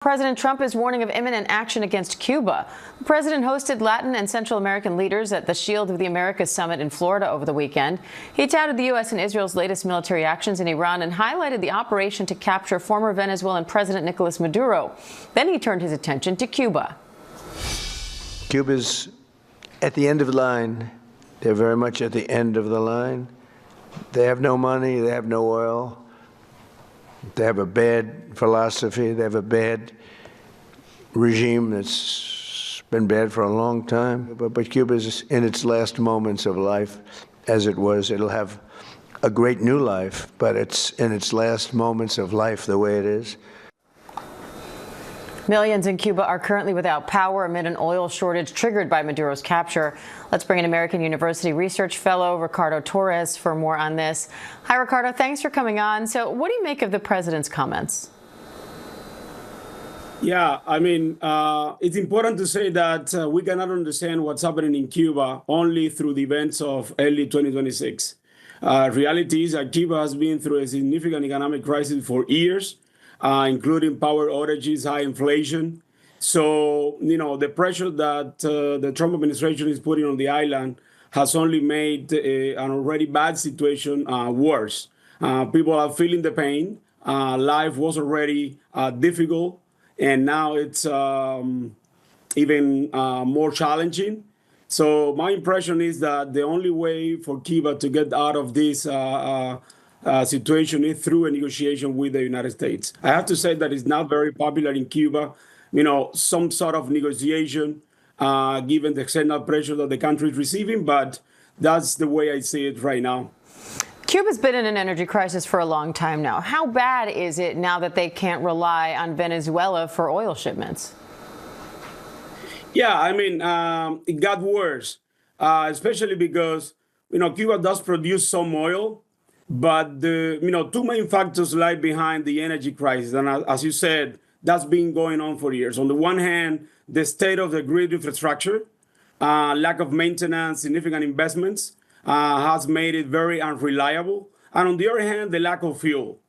President Trump is warning of imminent action against Cuba. The president hosted Latin and Central American leaders at the Shield of the Americas summit in Florida over the weekend. He touted the U.S. and Israel's latest military actions in Iran and highlighted the operation to capture former Venezuelan President Nicolas Maduro. Then he turned his attention to Cuba. Cuba's at the end of the line. They're very much at the end of the line. They have no money. They have no oil. They have a bad philosophy. They have a bad regime that's been bad for a long time. But Cuba is in its last moments of life, as it was. It'll have a great new life, but it's in its last moments of life the way it is. Millions in Cuba are currently without power amid an oil shortage triggered by Maduro's capture. Let's bring in American University research fellow Ricardo Torres for more on this. Hi, Ricardo. Thanks for coming on. So what do you make of the president's comments? Yeah, I mean, it's important to say that we cannot understand what's happening in Cuba only through the events of early 2026. Reality is that Cuba has been through a significant economic crisis for years, including power outages, high inflation. So, the pressure that the Trump administration is putting on the island has only made an already bad situation worse. People are feeling the pain. Life was already difficult, and now it's even more challenging. So my impression is that the only way for Cuba to get out of this situation is through a negotiation with the United States. I have to say that it's not very popular in Cuba, some sort of negotiation, given the external pressure that the country is receiving, but that's the way I see it right now. Cuba's been in an energy crisis for a long time now. How bad is it now that they can't rely on Venezuela for oil shipments? Yeah, I mean, it got worse, especially because, Cuba does produce some oil, but the two main factors lie behind the energy crisis. And as you said, that's been going on for years. On the one hand, the state of the grid infrastructure, lack of maintenance, significant investments has made it very unreliable. And on the other hand, the lack of fuel.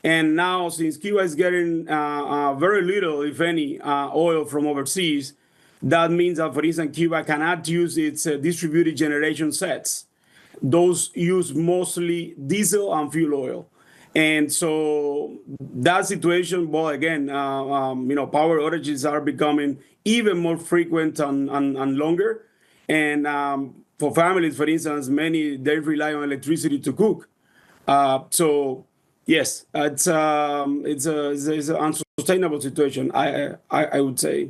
And now, since Cuba is getting very little, if any, oil from overseas, that means that, for instance, Cuba cannot use its distributed generation sets. Those use mostly diesel and fuel oil. And so that situation, well, again, power outages are becoming even more frequent and longer. And for families, for instance, they rely on electricity to cook. So, yes, it's an unsustainable situation, I would say.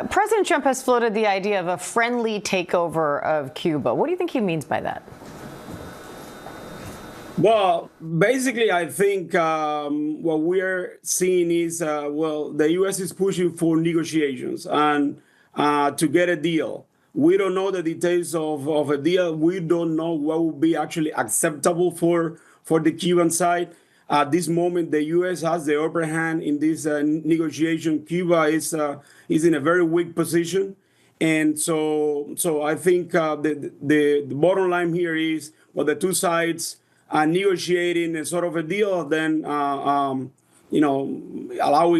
President Trump has floated the idea of a friendly takeover of Cuba. What do you think he means by that? Well, basically, I think what we're seeing is, the U.S. is pushing for negotiations and to get a deal. We don't know the details of a deal. We don't know what would be actually acceptable for the Cuban side. At this moment, the U.S. has the upper hand in this negotiation. Cuba is in a very weak position. And so I think the bottom line here is, the two sides are negotiating a sort of a deal, then, allowing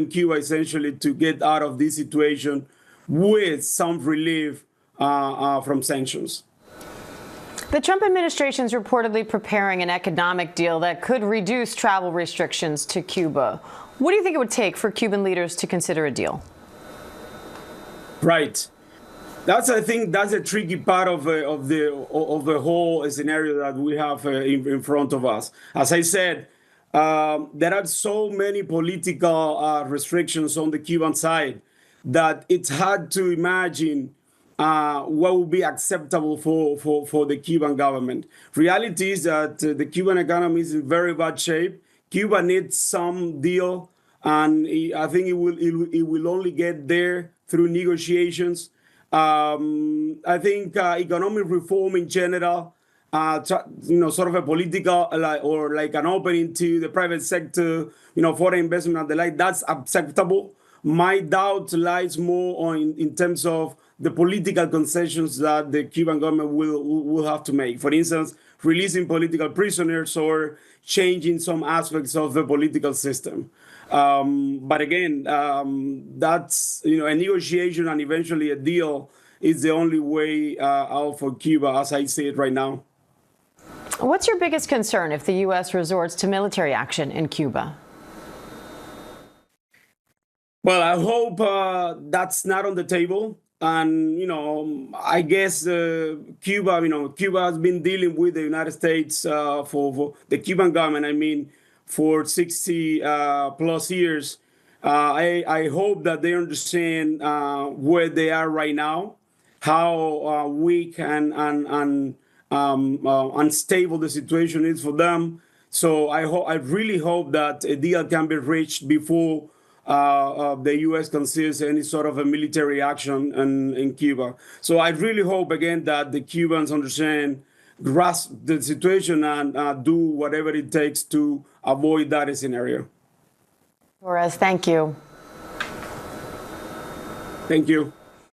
Cuba essentially to get out of this situation with some relief from sanctions. The Trump administration is reportedly preparing an economic deal that could reduce travel restrictions to Cuba. What do you think it would take for Cuban leaders to consider a deal? Right. I think that's a tricky part of the whole scenario that we have in front of us. As I said, there are so many political restrictions on the Cuban side that it's hard to imagine what would be acceptable for the Cuban government. Reality is that the Cuban economy is in very bad shape. Cuba needs some deal, and I think it will only get there through negotiations. I think economic reform in general, sort of a political or like an opening to the private sector, foreign investment and the like, that's acceptable. My doubt lies more in terms of the political concessions that the Cuban government will have to make. For instance, releasing political prisoners or changing some aspects of the political system. But again, that's a negotiation and eventually a deal is the only way out for Cuba, as I see it right now. What's your biggest concern if the U.S. resorts to military action in Cuba? Well, I hope that's not on the table. And, I guess Cuba has been dealing with the United States for the Cuban government, for 60 plus years. I hope that they understand where they are right now, how weak and unstable the situation is for them. So I really hope that a deal can be reached before the U.S. considers any sort of a military action in Cuba. So I really hope, again, that the Cubans understand, grasp the situation, and do whatever it takes to avoid that scenario. Torres, thank you. Thank you.